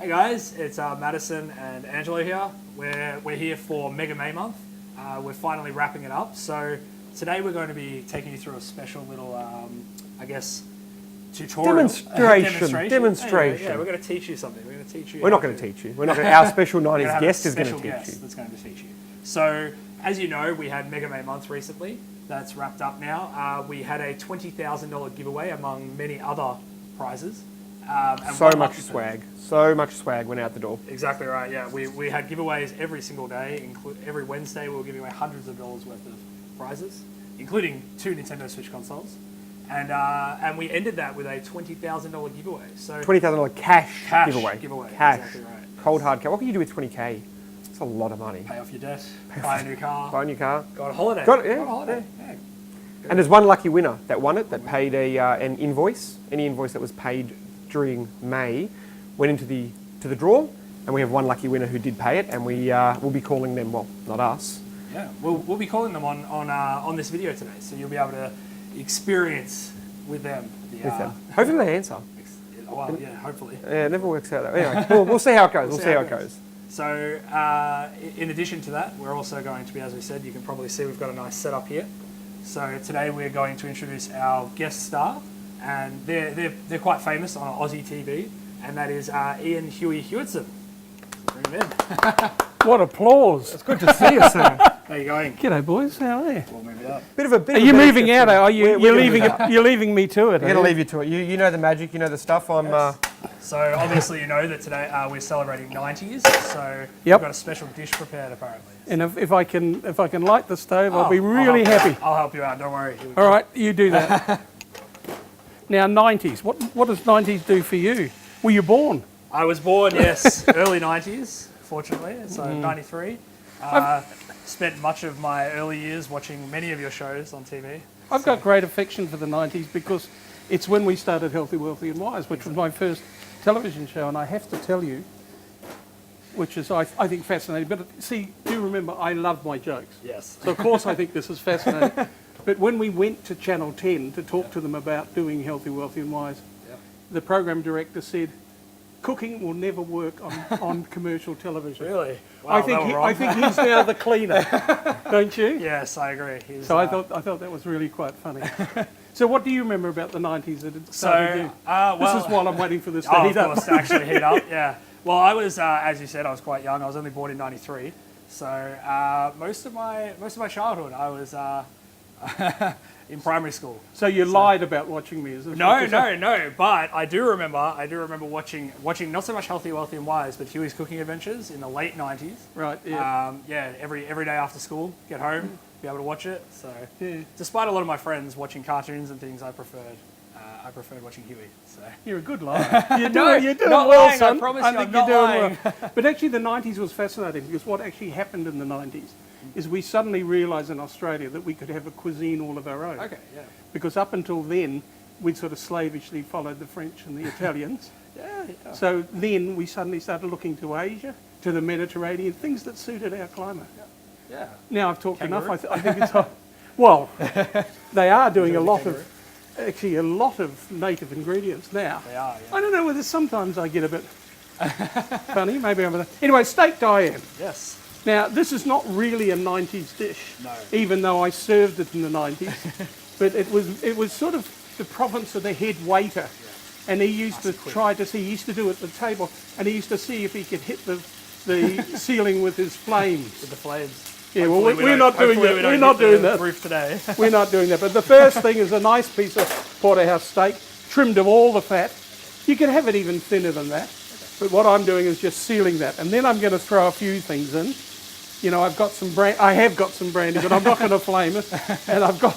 Hey guys, it's Maddison and Angelo here. We're here for MEGAMayMonth. We're finally wrapping it up. So today we're going to be taking you through a special little, tutorial. Demonstration. Yeah, we're going to teach you something. We're going to teach you. We're not going to teach you. Our special 90s guest is going to teach you. That's going to teach you. So, as you know, we had MEGAMayMonth recently. That's wrapped up now. We had a $20,000 giveaway among many other prizes. So much swag went out the door. Exactly right, yeah. We had giveaways every single day. Every Wednesday we were giving away hundreds of dollars worth of prizes, including 2 Nintendo Switch consoles. And we ended that with a $20,000 giveaway. So $20,000 cash giveaway. Cash. Exactly right. Cold hard cash. What can you do with $20K? It's a lot of money. Pay off your debt, buy a new car. Buy a new car. Go on holiday. Go on holiday. Yeah. And there's one lucky winner that won it, that paid an invoice. Any invoice that was paid during May went into the draw, and we have one lucky winner who did pay it, and we will be calling them. Well, not us. Yeah, we'll be calling them on this video today, so you'll be able to experience with them. Hopefully they answer. Well, yeah, hopefully. Yeah, it never works out that way. Anyway, we'll see how it goes. We'll see how it goes. So, in addition to that, we're also going to be, as we said, you can probably see we've got a nice setup here. So today we're going to introduce our guest star, and they're quite famous on Aussie TV, and that is Iain, Huey, Hewitson. Bring him in. What applause! It's good to see you, sir. How you going? G'day, boys. How are you? We'll move it up. Are you moving out? Are you? You're leaving me to it. We're going to leave you to it. You know the magic. You know the stuff. Yes. So obviously you know that today we're celebrating 90s. So we've got a special dish prepared apparently. And if I can light the stove, I'll be really happy. I'll help you out. Don't worry. All right, you do that. Now 90s. What does 90s do for you? Were you born? I was born, yes, early 90s. Fortunately, so 93. Spent much of my early years watching many of your shows on TV. I've got great affection for the 90s because it's when we started Healthy, Wealthy and Wise, which was my first television show, and I have to tell you, which is, I think, fascinating. But see, do remember, I love my jokes. Yes. So of course I think this is fascinating. But when we went to Channel 10 to talk to them about doing Healthy, Wealthy and Wise, the program director said, cooking will never work on commercial television. Really? Wow, I think he's now the cleaner, don't you? Yes, I agree. I thought that was really quite funny. So what do you remember about the 90s that it started this is while I'm waiting for this to heat up. Of course, to actually heat up, yeah. Well, I was, as you said, I was quite young. I was only born in 93. So most of my childhood, I was in primary school. So you lied about watching me? Is this No. But I do remember watching not so much Healthy, Wealthy and Wise, but Huey's Cooking Adventures in the late 90s. Right. Yeah. Every day after school, get home, be able to watch it. So despite a lot of my friends watching cartoons and things, I preferred watching Huey. So you're a good liar. You're doing not well, lying, son. I promise I you, think I'm you're not doing lying. well. But actually, the 90s was fascinating because what actually happened in the 90s is we suddenly realised in Australia that we could have a cuisine all of our own. Okay, yeah. Because up until then, we'd sort of slavishly followed the French and the Italians. Yeah. So then we suddenly started looking to Asia, to the Mediterranean, things that suited our climate. Yeah. Now I've talked Kangaroo? enough. I think it's well, they are doing a lot of native ingredients now. They are. Yeah. I don't know whether sometimes I get a bit funny. Maybe I'm. Anyway, Steak Diane. Yes. Now this is not really a 90s dish, No. even though I served it in the 90s. But it was sort of the province of the head waiter, and he used to try to see. He used to do it at the table, and he used to see if he could hit the ceiling with his flames. With the flames. Yeah, well, we're not doing that. We're not doing that. Roof today. We're not doing that. But the first thing is a nice piece of porterhouse steak, trimmed of all the fat. You can have it even thinner than that. But what I'm doing is just sealing that, and then I'm going to throw a few things in. You know, I have got some brandy, but I'm not going to flame it. And I've got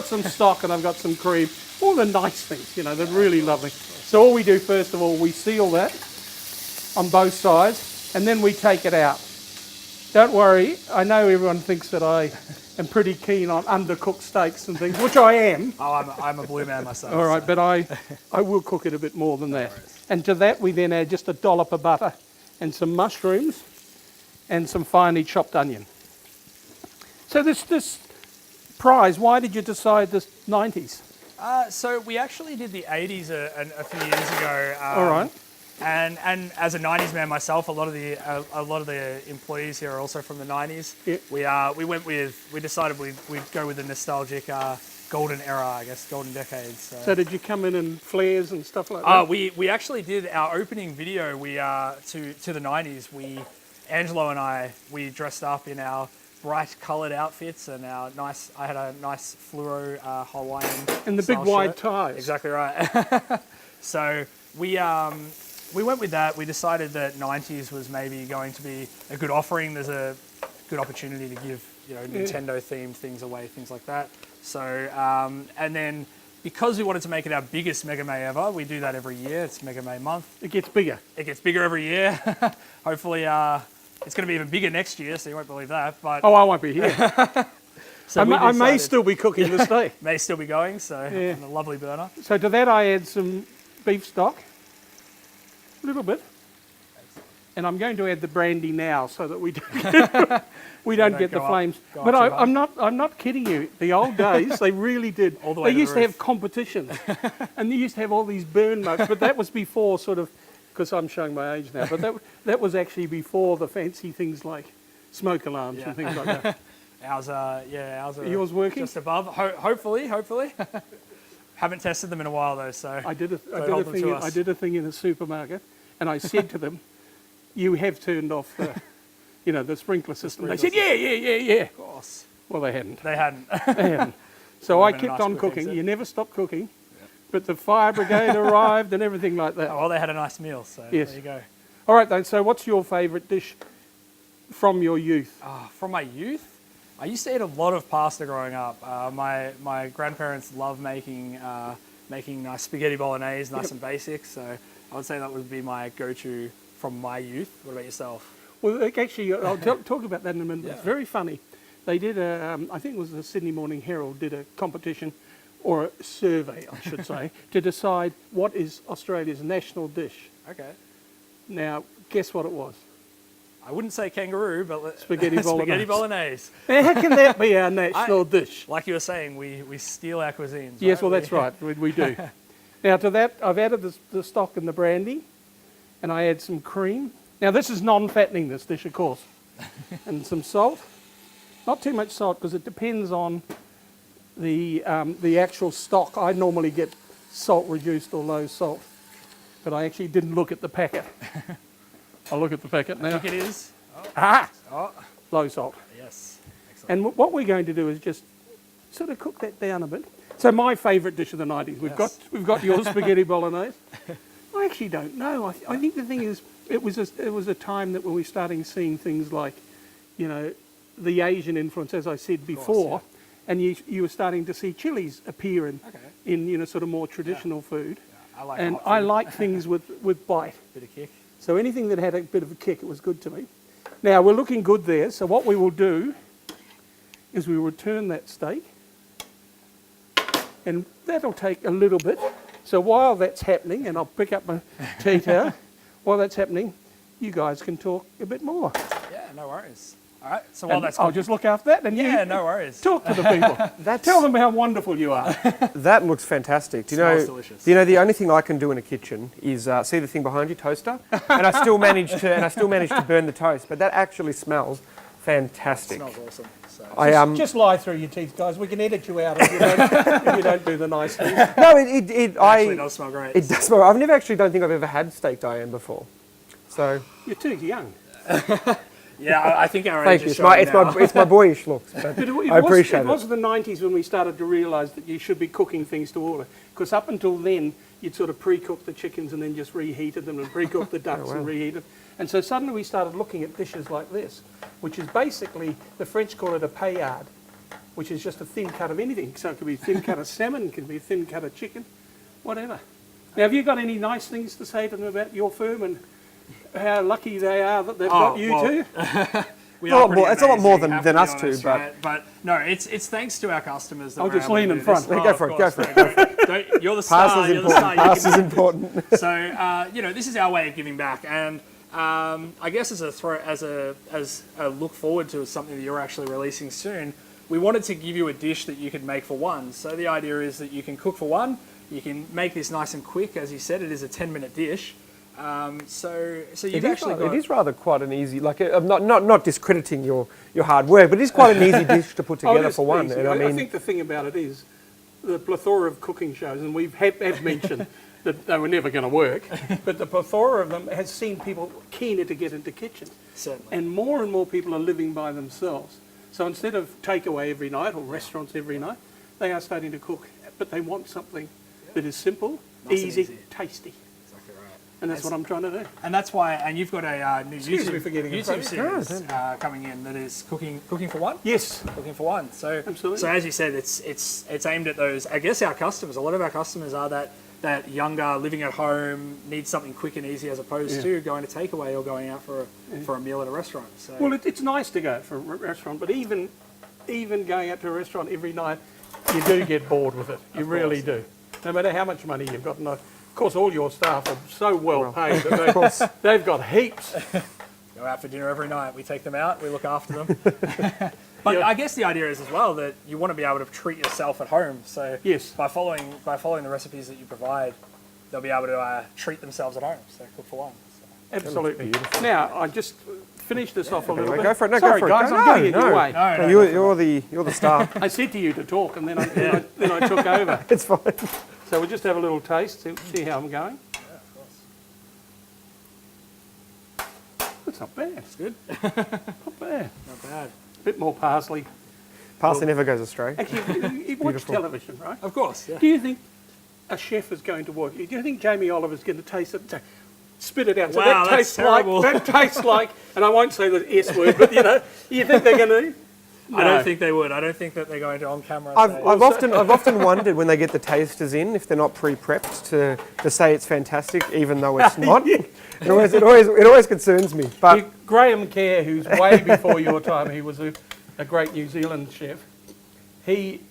some stock, and I've got some cream. All the nice things, you know, they're really lovely. So all we do first of all, we seal that on both sides, and then we take it out. Don't worry, I know everyone thinks that I am pretty keen on undercooked steaks and things, which I am. Oh, I'm a blue man myself. All right, but I will cook it a bit more than that. And to that we then add just a dollop of butter and some mushrooms and some finely chopped onion. So this prize, why did you decide the 90s? So we actually did the 80s a few years ago. All right. And as a 90s man myself, a lot of the employees here are also from the 90s. Yeah. We decided we'd go with the nostalgic golden era, I guess, golden decade. So did you come in flares and stuff like that? We actually did our opening video. To the 90s. Angelo and I dressed up in our bright coloured outfits and I had a nice fluoro Hawaiian And the big style wide shirt. ties. Exactly right. So we went with that. We decided that 90s was maybe going to be a good offering. There's a good opportunity to give Nintendo themed things away, things like that. So and then because we wanted to make it our biggest Mega May ever, we do that every year. It's Mega May month. It gets bigger. It gets bigger every year. Hopefully it's going to be even bigger next year, so you won't believe that. But Oh, I won't be here. so I may still be cooking this day. may still be going, so Yeah. on a lovely burner. So to that I add some beef stock, a little bit. And I'm going to add the brandy now so that we don't get the go up- flames. go up But too I'm not kidding you. The old days, they really did. All the way They to the used to roof. have competitions. And they used to have all these burn marks. But that was before sort of, because I'm showing my age now, but that was actually before the fancy things like smoke alarms Yeah. and things like that. Ours are Yours working? just above. Hopefully. Haven't tested them in a while though, so I did a hold them to us. thing in a supermarket, and I said to them, "You have turned off the sprinkler system." They said, "Yeah." of course Well, they hadn't. they hadn't. They hadn't. So I Would've been a kept nice on quick cooking. exit. You never stop cooking, but the fire brigade arrived and everything like that. Oh, well, they had a nice meal, so Yes. there you go. All right, then. So, what's your favourite dish from your youth? From my youth, I used to eat a lot of pasta growing up. My grandparents love making nice spaghetti bolognese, nice and basic. So I would say that would be my go-to from my youth. What about yourself? Well, actually, I'll talk about that in a minute. Yeah. It's very funny. They did I think it was the Sydney Morning Herald did a competition, or a survey, I should say, to decide what is Australia's national dish. Okay. Now, guess what it was? I wouldn't say kangaroo, but Spaghetti bolognese. spaghetti bolognese. Now, how can that be our national dish? Like you were saying, we steal our cuisines. Yes, right? well, that's right. We do. Now, to that, I've added the stock and the brandy, and I add some cream. Now, this is non-fattening, this dish, of course. And some salt. Not too much salt, because it depends on the actual stock. I normally get salt reduced or low salt, but I actually didn't look at the packet. I'll look at the packet I now. think it is. Ah! Oh, Low salt. yes. Excellent. And what we're going to do is just sort of cook that down a bit. So my favourite dish of the 90s, we've got your spaghetti bolognese. I actually don't know. I think the thing is, it was a time that when we were starting seeing things like, the Asian influence, as I said before, and you were starting to see chilies appear in sort of more traditional food. Yeah, I like And hot I food. like things with bite. Bit of kick. So anything that had a bit of a kick, it was good to me. Now, we're looking good there, so what we will do is we will turn that steak, and that'll take a little bit. So while that's happening, and I'll pick up my tea towel, while that's happening, you guys can talk a bit more. Yeah, no worries. All right. So while And that's I'll cooking- just look after that, and yeah, you no worries. talk to the people. Tell them how wonderful you are. That looks fantastic. Do you Smells know? delicious. Do you know the only thing I can do in a kitchen is see the thing behind you, toaster, and I still manage to burn the toast. But that actually smells fantastic. Smells awesome. So. I Just lie through your teeth, guys. We can edit you out if you don't do the nice things. no, it Actually, does smell great. it does smell. I've never actually don't think I've ever had steak Diane before. So You're too young. Yeah, I think our thank age you. is It's my, showing now. it's my boyish looks. But But I appreciate it was the 90s when we started to realise that you should be cooking things to order. Because up until then, you'd sort of pre-cook the chickens and then just reheated them and pre-cook the ducks and reheated. And so suddenly we started looking at dishes like this, which is basically, the French call it a paillade, which is just a thin cut of anything. So it could be a thin cut of salmon, it could be a thin cut of chicken, whatever. Now, have you got any nice things to say to them about your firm and how lucky they are that they've got you two? We It's a are lot pretty more- it's a lot amazing, more than have to be us two, honest, but- right? But no, it's thanks to our customers. That I'll we're just able lean to in do front. this. Go for it, go for it. You're the star. Pasta's You're the star. important. You Pasta's can- important. So this is our way of giving back, and I guess as a look forward to something that you're actually releasing soon, we wanted to give you a dish that you could make for one. So the idea is that you can cook for one. You can make this nice and quick, as you said. It is a 10-minute dish. So you've actually got... It is rather quite an easy, like, I'm not discrediting your hard work, but it is quite an easy dish to put together for one. Easy. And I think the thing about it is the plethora of cooking shows, and we have mentioned that they were never going to work, but the plethora of them has seen people keener to get into kitchen. Certainly. And more people are living by themselves. So instead of takeaway every night or restaurants every night, they are starting to cook, but they want something that is simple, Nice and easy, easy. tasty. Exactly right. And that's what I'm trying to do. And that's why, and you've got a new Excuse me for getting in front YouTube of you. series coming in that is cooking for one. Yes. Cooking for one. So Absolutely. So as you said, it's aimed at those. I guess our customers. A lot of our customers are that younger, living at home, need something quick and easy as opposed to going to takeaway or going out for a meal at a restaurant. So Well, it's nice to go for a restaurant, but even going out to a restaurant every night, you do get bored with it. You really do. No matter how much money you've got. And of course, all your staff are so well paid that they've got heaps. go out for dinner every night. We take them out. We look after them. But I guess the idea is as well that you want to be able to treat yourself at home. So Yes. by following the recipes that you provide, they'll be able to treat themselves at home. So cook for one. So. Absolutely. Now, I just finish this off a little bit. Go for it. No, Sorry, go for it. guys, No, I'm getting in your no. way. No, You're the star. I said to you to talk, and then I took over. It's fine. So we'll just have a little taste, see how I'm going. Yeah, of course. That's not bad. It's good. Not bad. Not bad. A bit more parsley. Parsley never goes astray. Actually, you watch Beautiful. television, right? Of course. Yeah. Do you think a chef is going to work? Do you think Jamie Oliver's going to taste it and say, spit it out? So Wow, that that's tastes terrible. like, and I won't say the S word, but you think they're going to? No. I don't think they would. I don't think that they're going to on camera. I've often wondered when they get the tasters in if they're not pre-prepped to say it's fantastic, even though it's not. Yeah. It always concerns me. But Graham Kerr, who's way before your time, he was a great New Zealand chef. He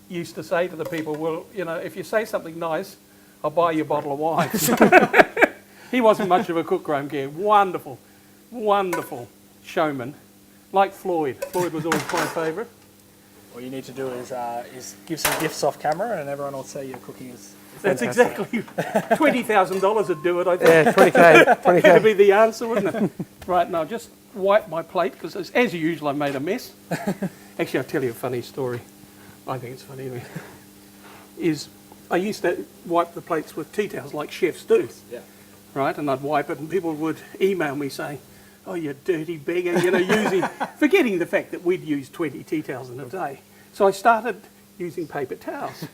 used to say to the people, well, if you say something nice, I'll buy you a bottle of wine. He wasn't much of a cook, Graham Kerr. Wonderful, wonderful showman. Like Floyd. Floyd was always my favourite. All you need to do is give some gifts off camera, and everyone will say your cooking is. That's exactly $20,000 would do it, I think. yeah, 20k. That'd be the answer, wouldn't it? Right, now just wipe my plate, because as usual I made a mess. Actually, I'll tell you a funny story. I think it's funny anyway. I used to wipe the plates with tea towels like chefs do. Yeah. Right, and I'd wipe it, and people would email me saying, oh, you dirty beggar, forgetting the fact that we'd use 20 tea towels in a day. So I started using paper towels.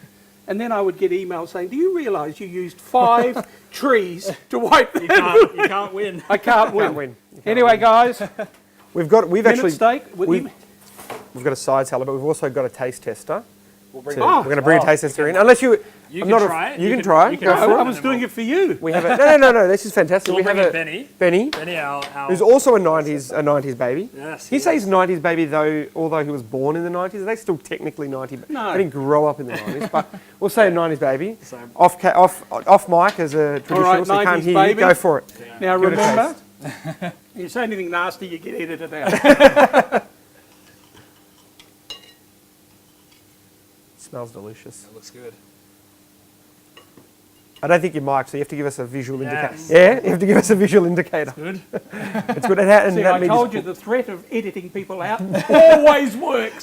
And then I would get emails saying, do you realise you used 5 trees to wipe them? You can't win. I can't win. win. Anyway, guys, We've minute actually steak. we've got a side salad, but we've also got a taste tester. We'll bring We're going to bring a taste tester in, unless you. You I'm can not try it. You can try. you it. can Go have for it. I was doing it for you. We have a no. This is fantastic. We'll we have bring a in Benny, Benny, our who's also a 90s baby. Yes, He says 90s baby though, although he was born in the 90s. Are they still technically 90s? No. They didn't grow up in the 90s, but we'll say a 90s baby. So- Off mic as a traditional, right, so you can't 90s hear baby. you. Go for it. Yeah. Now Give it a remember, you say anything nasty, you get edited out. Smells delicious. That looks good. I don't think you're mic'd, so you have to give us a visual indicator. Yes. Yeah, you have to give us a visual indicator. Good. It's good. And See, that I means told you the threat of editing people out always works.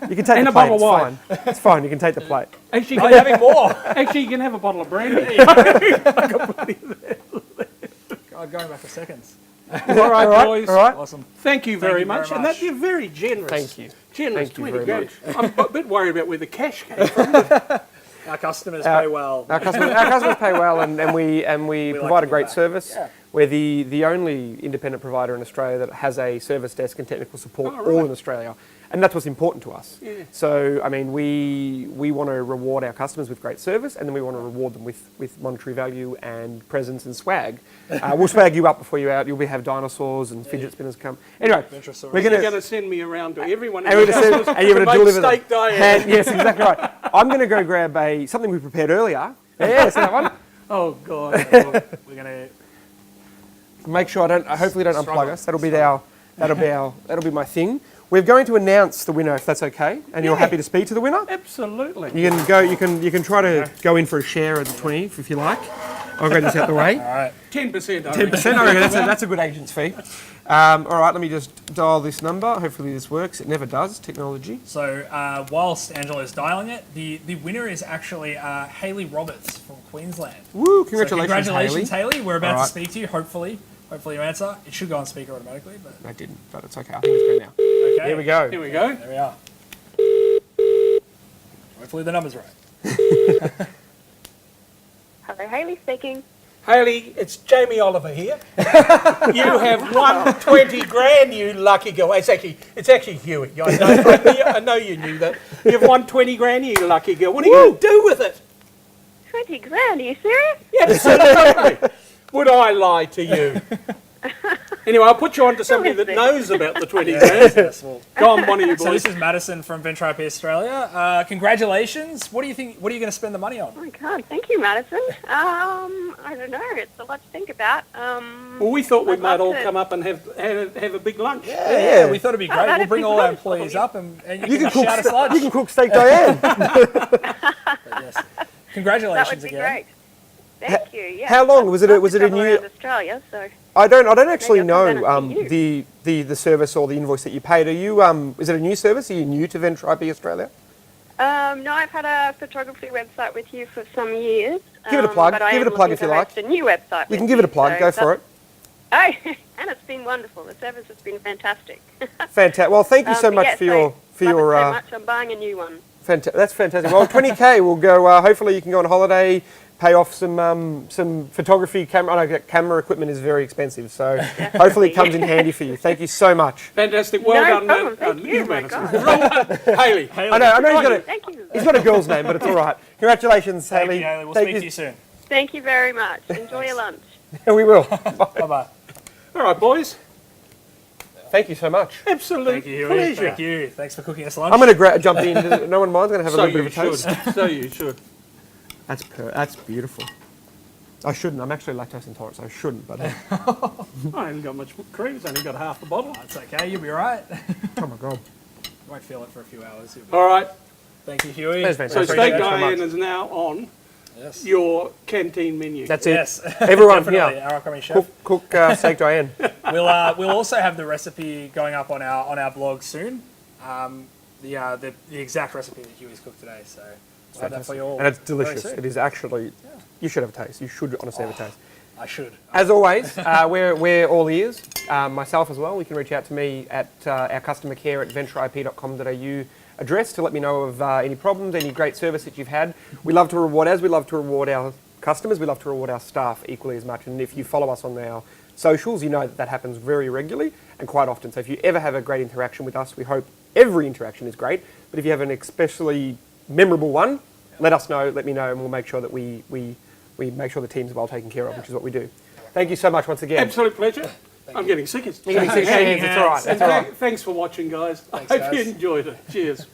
you can take and the a plate. bottle It's of wine. fine. It's fine. You can take the plate. Actually, I'm having more. actually, you can have a bottle of brandy. God, going back for seconds. All right, boys. All right. Awesome. Thank you very you very much. And much. that you're very generous. Thank you. Generous, Thank you 20 very grand. I'm a bit worried about where the cash came from. Our customers pay well. Our customers pay well, and we like provide to a great give back. service. Yeah. We're the only independent provider in Australia that has a service desk and technical support Oh, right. all in Australia. And that's what's important to us. Yeah. So, I mean, we want to reward our customers with great service, and then we want to reward them with monetary value and presents and swag. We'll swag you up before you're out. You'll have dinosaurs and fidget spinners come. Anyway, Venturosaurus. we're You're going going to send me around to everyone and in you're the going customers to to make deliver Steak Diane. Yes, exactly right. I'm going to go grab something we prepared earlier. Yeah, see that one? Oh, God. We're gonna. Make sure I hopefully don't Struggle. unplug us. That'll be my thing. We're going to announce the winner if that's okay, and you're Yeah. happy to speak to the winner. Absolutely. You can go. You can try to go in for a share at the 20 if you like. I'll get this out the way. All right. 10%. 10%. I reckon that's a good agent's fee. All right, let me just dial this number. Hopefully this works. It never does. Technology. So whilst Angelo's dialing it, the winner is actually Hayley Roberts from Queensland. Woo! So Congratulations, congratulations, Hayley. Hayley. We're about All to speak to you. Hopefully you answer. It should go on speaker automatically, but I didn't, but it's okay. I think it's good now. okay. Here we go. Here we go. There we are. Hopefully the number's right. Hello, Hayley speaking. Hayley, it's Jamie Oliver here. You have won 20 grand, you lucky girl. It's actually Huey. I know you knew that. You've won 20 grand, you lucky girl. What are you going to do with it? 20 grand, are you serious? Yes, absolutely. Would I lie to you? Anyway, I'll put you on to somebody that knows about the 20 grand. Yes, well, Go on, one of you boys. so this is Maddison from Venture IP Australia. Congratulations. What do you think? What are you going to spend the money on? Oh my God, thank you, Maddison. I don't know, it's a lot to think about. Well, we thought we I'd might love all to- come up and have a big lunch. Yeah, we thought it'd be great. that'd We'll bring be all our wonderful. employees up and you You can can shout us cook. lunch. You can cook Steak Diane. But yes. That Congratulations would be again. great. Thank you. Yeah. How long was it? Was it a I've traveled new? around Australia, so I don't actually Maybe I'll come know down and see the service or the invoice that you paid. Are you is it a new service? Are you new to Venture IP Australia? no, I've had a photography website with you for some years. Give it a plug. But I Give am it a plug looking if you to like. host a new website. You can give it a plug. Go for it. Oh, and it's been wonderful. The service has been fantastic. Fantastic. Well, thank you so But much yeah, for your love it so your. much. I'm buying a new one. That's fantastic. Well, 20k will go. Hopefully, you can go on holiday, pay off some photography camera. I know camera equipment is very expensive, so hopefully it comes in handy for you. Thank you so much. Fantastic. Well No done, problem. Matt. Thank you. My Madison. God. Hayley. I know Thank you. he's got a girl's name, but it's all right. Congratulations, Thank Hayley. you, Hayley. We'll Thank speak to you soon. Thank you very much. Enjoy your lunch. We will. Bye-bye. All right, boys. Thank you so much. Absolute Thank you, Huey. pleasure. Thank you. Thanks for cooking us lunch. I'm going to jump in. No one minds. Going to have a So little bit you of a taste. should. So you should. That's beautiful. I shouldn't. I'm actually lactose intolerant, so I shouldn't. But I haven't got much cream. It's only got half the bottle. That's okay. You'll be all right. oh my god. You won't feel it for a few hours. You'll be- All right. Thank you, Huey. That's So fantastic. Steak Thank you so Diane much. is now on Yes. your canteen menu. That's it. Yes. Everyone Definitely. here. Our upcoming chef. Cook Steak Diane. We'll also have the recipe going up on our blog soon. The exact recipe that Huey's cooked today. So we'll have that for you all. And it's very delicious. soon. It is actually. You should have a taste. You should honestly have a taste. I should. As always, we're all ears. Myself as well. You can reach out to me at our customer care at ventureip.com.au address to let me know of any problems, any great service that you've had. We love to reward our customers. We love to reward our staff equally as much. And if you follow us on our socials, you know that happens very regularly and quite often. So if you ever have a great interaction with us, we hope every interaction is great. But if you have an especially memorable one, let us know, let me know, and we'll make sure that we make sure the team's well taken care of, which is what we do. Thank you so much once again. Absolute pleasure. I'm getting sick. You're getting sick hands. It's all right. And It's all right. thanks for watching, guys. Thanks, I hope you guys. enjoyed it. Cheers.